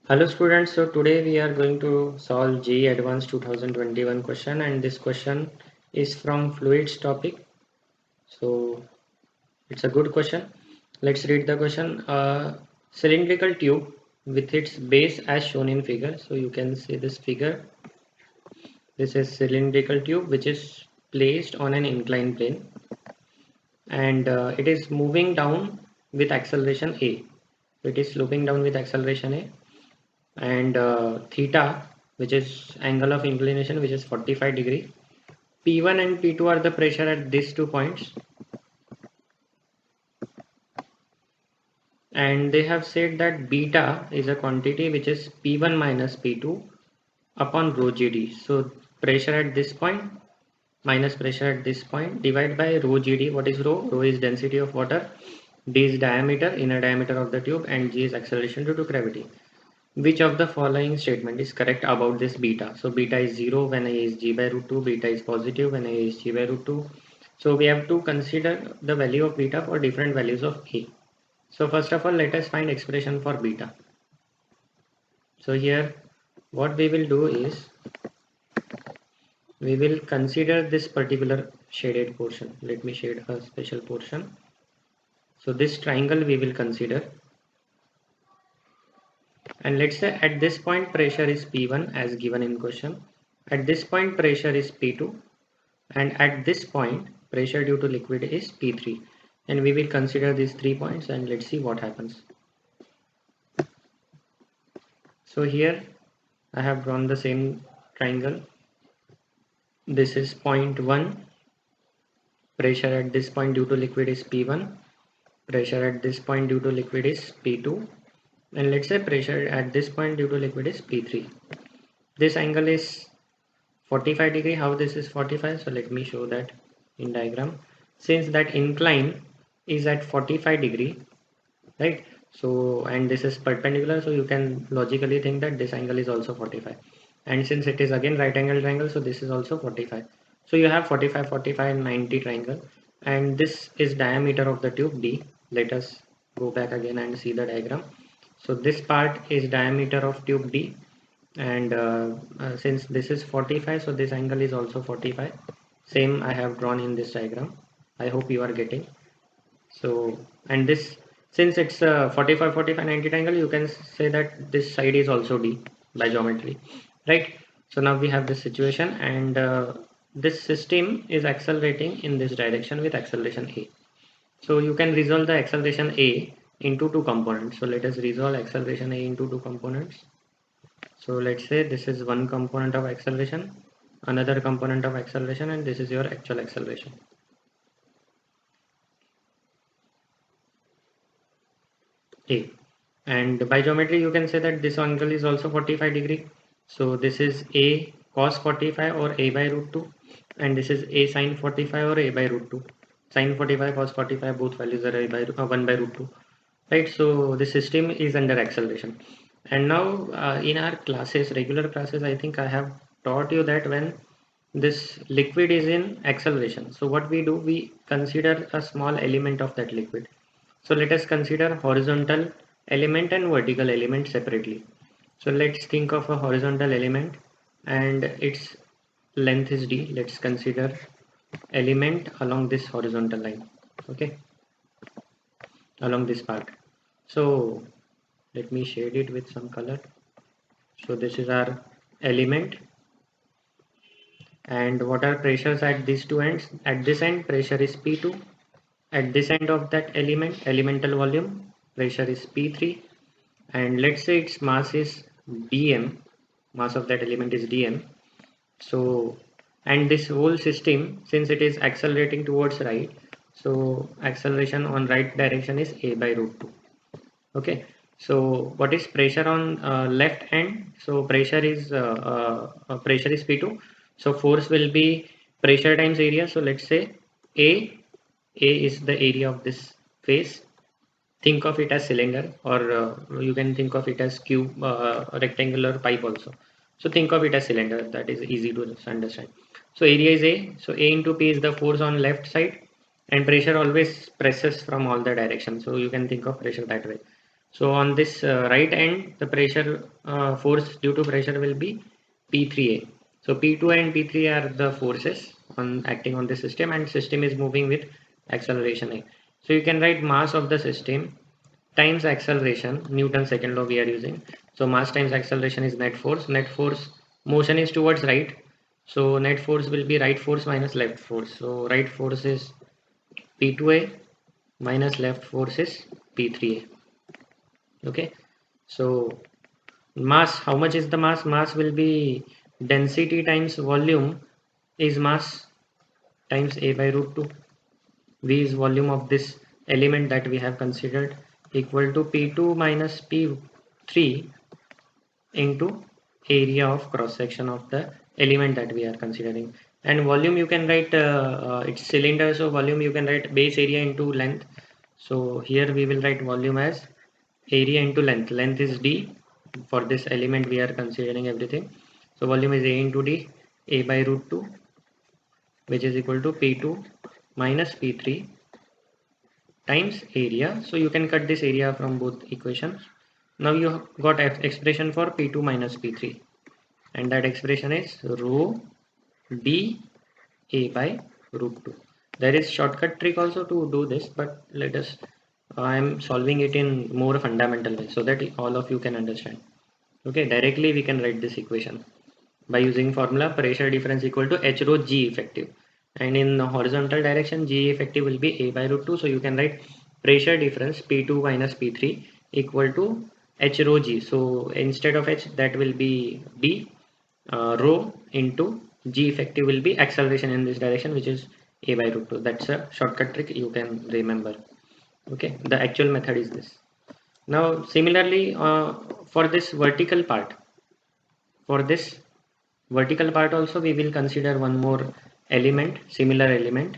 Hello students, so today we are going to solve JEE Advanced 2021 question, and this question is from fluids topic. So it's a good question. Let's read the question. Cylindrical tube with its base as shown in figure. So you can see this figure. This is cylindrical tube which is placed on an inclined plane, and it is moving down with acceleration A. It is sloping down with acceleration A, and theta, which is angle of inclination, which is 45 degree. P1 and P2 are the pressure at these 2 points, and they have said that beta is a quantity which is P1 minus P2 upon rho GD. So pressure at this point minus pressure at this point divided by rho GD. What is rho? Rho is density of water, D is diameter, inner diameter of the tube, and G is acceleration due to gravity. Which of the following statement is correct about this beta? So beta is 0 when A is G by root 2, beta is positive when A is G by root 2. So we have to consider the value of beta for different values of A. So first of all, let us find expression for beta. So here what we will do is we will consider this particular shaded portion. Let me shade a special portion. So this triangle we will consider, and let's say at this point pressure is P1 as given in question, at this point pressure is P2, and at this point pressure due to liquid is P3, and we will consider these 3 points and let's see what happens. So here I have drawn the same triangle. This is point 1, pressure at this point due to liquid is P1, pressure at this point due to liquid is P2, and let's say pressure at this point due to liquid is P3. This angle is 45 degree. How this is 45? So let me show that in diagram. Since that incline is at 45 degree, right? So, and this is perpendicular, so you can logically think that this angle is also 45. And since it is again right angle triangle, so this is also 45. So you have 45, 45, 90 triangle, and this is diameter of the tube D. Let us go back again and see the diagram. So this part is diameter of tube D, and since this is 45, so this angle is also 45. Same I have drawn in this diagram. I hope you are getting. So, and this, since it's a 45 45 90 triangle, you can say that this side is also D by geometry, right? So now we have this situation, and this system is accelerating in this direction with acceleration A. So you can resolve the acceleration A into two components. So let us resolve acceleration A into two components. So let's say this is one component of acceleration, another component of acceleration, and this is your actual acceleration. A. And by geometry you can say that this angle is also 45 degree. So this is A cos 45 or A by root 2, and this is A sin 45 or A by root 2. Sin 45 cos 45, both values are A by 1 by root 2, right? So the system is under acceleration. And now in our classes, regular classes, I think I have taught you that when this liquid is in acceleration, so what we do, we consider a small element of that liquid. So let us consider horizontal element and vertical element separately. So let's think of a horizontal element and its length is d. Let's consider element along this horizontal line, okay, along this part. So let me shade it with some color. So this is our element, and what are pressures at these two ends? At this end pressure is P2, at this end of that element, elemental volume, pressure is P3, and let's say its mass is dm, mass of that element is dm. So, and this whole system, since it is accelerating towards right, so acceleration on right direction is A by root 2. Okay, so what is pressure on left end? So pressure is P2, so force will be pressure times area. So let's say a a is the area of this face. Think of it as cylinder, or you can think of it as cube, rectangular pipe also. So think of it as cylinder. That is easy to understand. So area is A. So A into P is the force on left side, and pressure always presses from all the directions. So you can think of pressure that way. So on this right end, the pressure force due to pressure will be P3A. So P2 and P3 are the forces on acting on the system, and system is moving with acceleration A. So you can write mass of the system times acceleration, Newton's second law we are using. So mass times acceleration is net force. Net force, motion is towards right. So net force will be right force minus left force. So right force is P2A minus left force is P3A. Okay. So mass, how much is the mass? Mass will be density times volume is mass times A by root 2. V is volume of this element that we have considered, equal to P2 minus P3 into area of cross section of the element that we are considering. And volume you can write it's cylinder, so volume you can write base area into length. So here we will write volume as area into length. Length is d. For this element we are considering everything, so volume is a into d, a by root 2, which is equal to P2 minus P3 times area. So you can cut this area from both equations. Now you have got expression for P2 minus P3, and that expression is rho d a by root 2. There is shortcut trick also to do this, but let us I am solving it in more fundamental way so that all of you can understand. Okay, directly we can write this equation by using formula pressure difference equal to H rho G effective, and in the horizontal direction G effective will be A by root 2. So you can write pressure difference P2 minus P3 equal to H rho G. So instead of H, that will be D, rho into G effective will be acceleration in this direction, which is A by root 2. That's a shortcut trick you can remember. Okay, the actual method is this. Now similarly, for this vertical part, for this vertical part also we will consider one more element, similar element.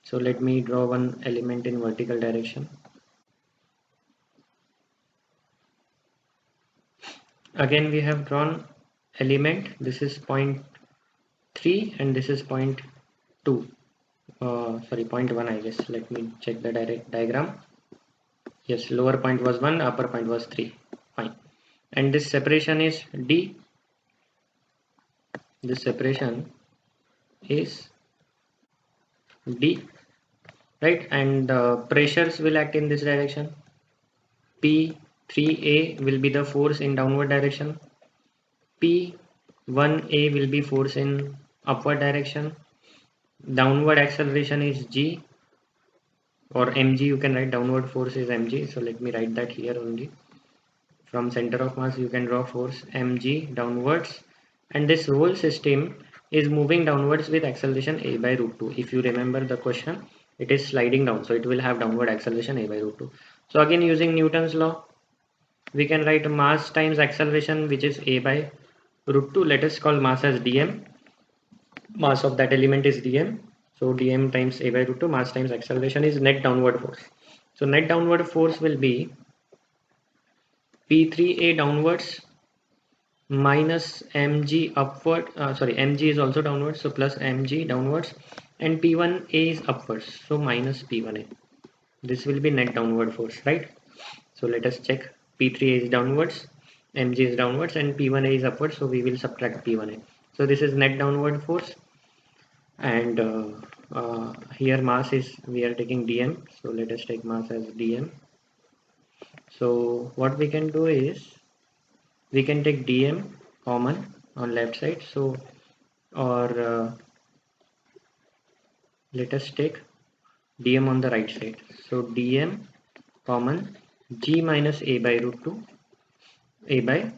So let me draw one element in vertical direction. Again we have drawn element. This is point 3 and this is point 2. Sorry, point 1 I guess. Let me check the diagram. Yes, lower point was 1, upper point was 3. Fine. And this separation is D. This separation is D, right? And pressures will act in this direction. P3A will be the force in downward direction. P1A will be force in upward direction. Downward acceleration is G or mg. You can write downward force is mg. So let me write that here only. From center of mass you can draw force mg downwards, and this whole system is moving downwards with acceleration a by root 2. If you remember the question, it is sliding down, so it will have downward acceleration a by root 2. So again using Newton's law, we can write mass times acceleration, which is a by root 2. Let us call mass as dm. Mass of that element is dm. So dm times a by root 2, mass times acceleration is net downward force. So net downward force will be P3A downwards minus mg upward, sorry, mg is also downwards, so plus mg downwards, and P1A is upwards, so minus P1A. This will be net downward force, right? So let us check. P3A is downwards, mg is downwards, and P1A is upwards, so we will subtract P1A. So this is net downward force, and here mass is, we are taking dm, so let us take mass as dm. So what we can do is we can take dm common on left side, so or let us take dm on the right side. So dm common, g minus a by root 2, a by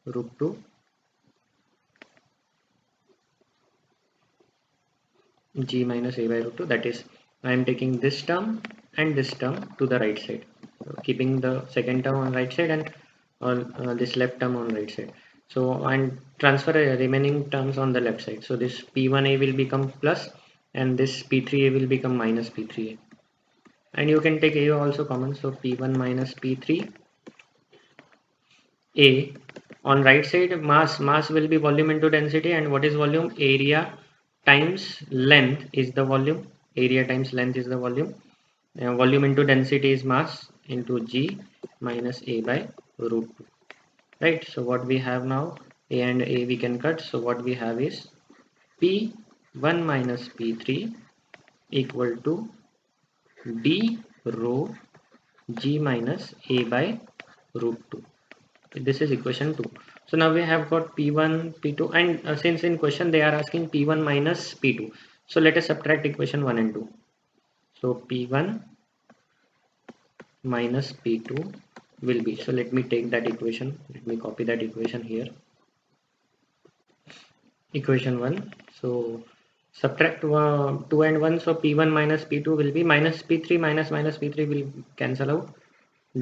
root 2, g minus a by root 2, that is I am taking this term and this term to the right side, keeping the second term on right side and this left term on right side. So and transfer remaining terms on the left side. So this P1A will become plus and this P3A will become minus P3A. And you can take A also common. So P1 minus P3A. On right side, mass will be volume into density. And what is volume? Area times length is the volume. Area times length is the volume. Volume into density is mass into G. minus a by root 2, right? So what we have now, a and a we can cut, so what we have is p1 minus p3 equal to d rho g minus a by root 2. This is equation 2. So now we have got p1 p2, and since in question they are asking p1 minus p2, so let us subtract equation 1 and 2. So p1 minus p2 will be, so let me take that equation, let me copy that equation here, equation 1. So subtract 2 and 1, so p1 minus p2 will be minus p3, minus p3 will cancel out,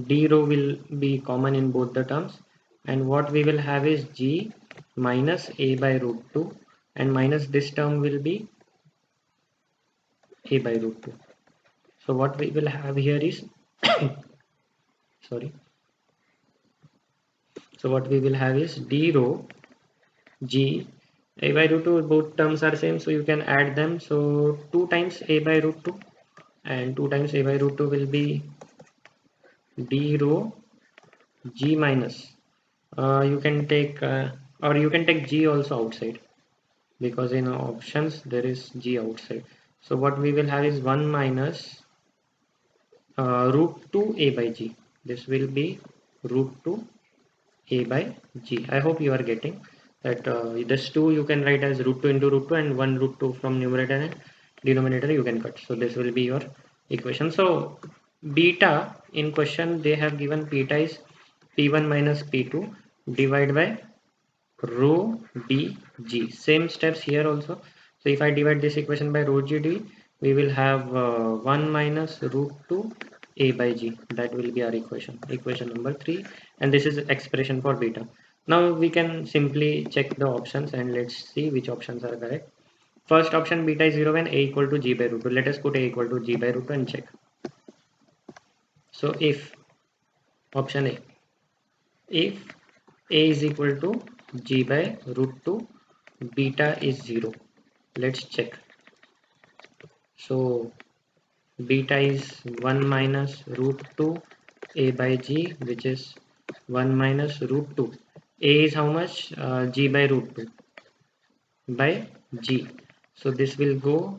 d rho will be common in both the terms, and what we will have is g minus a by root 2, and minus this term will be a by root 2. So what we will have here is sorry, so what we will have is d rho g a by root 2, both terms are same, so you can add them, so 2 times a by root 2 and 2 times a by root 2 will be d rho g minus, you can take or you can take g also outside, because in options there is g outside. So what we will have is 1 minus root 2 a by g. This will be root 2 a by g. I hope you are getting that. This 2 you can write as root 2 into root 2, and 1 root 2 from numerator and denominator you can cut. So this will be your equation. So beta in question they have given beta is p1 minus p2 divided by rho dg. Same steps here also. So if I divide this equation by rho g d, we will have 1 minus root 2 a by g. That will be our equation number 3, and this is expression for beta. Now we can simply check the options and let's see which options are correct. First option, beta is 0 when a equal to g by root 2. Let us put a equal to g by root 2 and check. So if option A, if a is equal to g by root 2, beta is 0. Let's check. So beta is 1 minus root 2 a by g, which is 1 minus root 2. A is how much? G by root 2 by g. So this will go,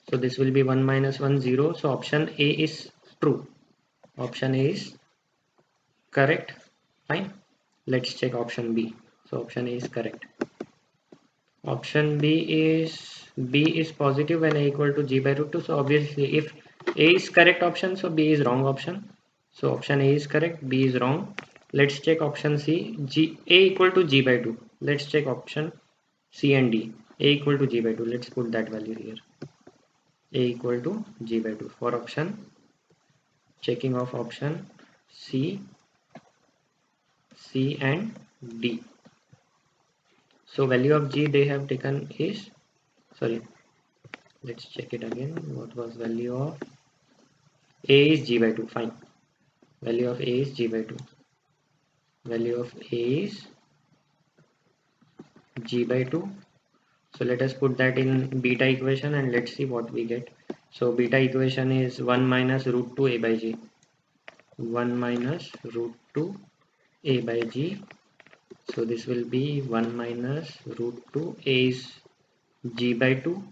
so this will be 1 minus 1 0. So option A is true. Option A is correct. Fine. Let's check option B. So option A is correct. Option B is positive when a equal to g by root 2. So obviously if A is correct option, so B is wrong option. So option A is correct, B is wrong. Let's check option C, A equal to g by 2. Let's check option C and D. A equal to g by 2. Let's put that value here. A equal to g by 2 for option, checking of option C and D. So value of g they have taken is, sorry, let's check it again. What was value of A is g by 2. Fine. Value of A is g by 2. Value of A is g by 2. So let us put that in beta equation and let's see what we get. So beta equation is 1 minus root 2 a by g. 1 minus root 2 a by g. So this will be 1 minus root 2. A is g by 2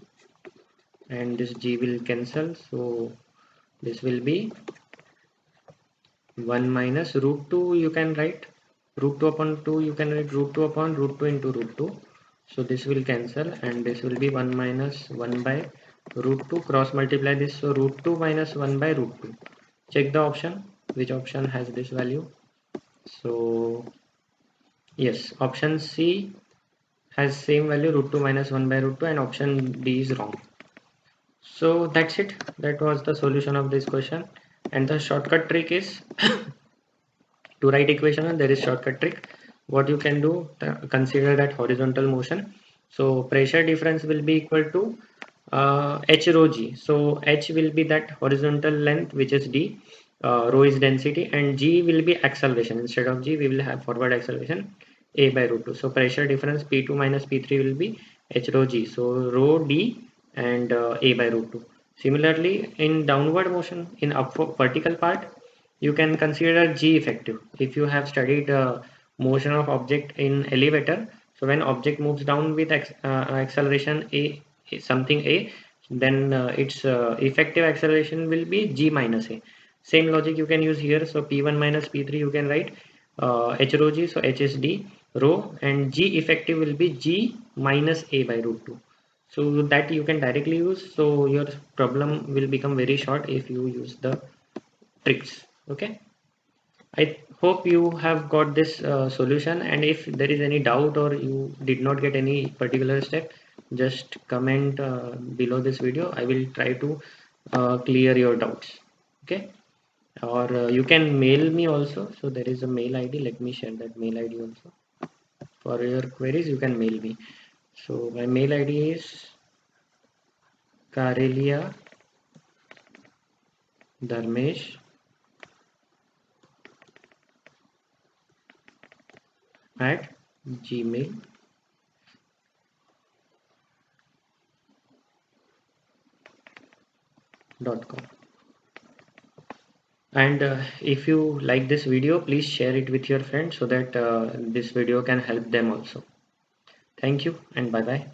and this g will cancel. So this will be 1 minus root 2, you can write root 2 upon 2, you can write root 2 upon root 2 into root 2. So this will cancel and this will be 1 minus 1 by root 2, cross multiply this, so root 2 minus 1 by root 2. Check the option, which option has this value. So yes, option C has same value, root 2 minus 1 by root 2, and option D is wrong. So that's it. That was the solution of this question. And the shortcut trick is to write equation, and there is shortcut trick. What you can do, consider that horizontal motion. So pressure difference will be equal to h rho g. So h will be that horizontal length, which is d, rho is density, and g will be acceleration. Instead of g we will have forward acceleration, a by root 2. So pressure difference p2 minus p3 will be h rho g. So rho d and a by root 2. Similarly in downward motion, in up vertical part, You can consider G effective. If you have studied motion of object in elevator, so when object moves down with acceleration something a, then its effective acceleration will be G minus a. Same logic you can use here. So P1 minus P3 you can write H rho G, so H is D rho, and G effective will be G minus a by root 2. So that you can directly use. So your problem will become very short if you use the tricks. Okay, I hope you have got this solution, and if there is any doubt or you did not get any particular step, just comment below this video. I will try to clear your doubts. Okay, or you can mail me also. So there is a mail ID. Let me share that mail ID also. For your queries you can mail me. So my mail ID is karelia dharmesh at gmail.com. And if you like this video, please share it with your friends so that this video can help them also. Thank you and bye bye.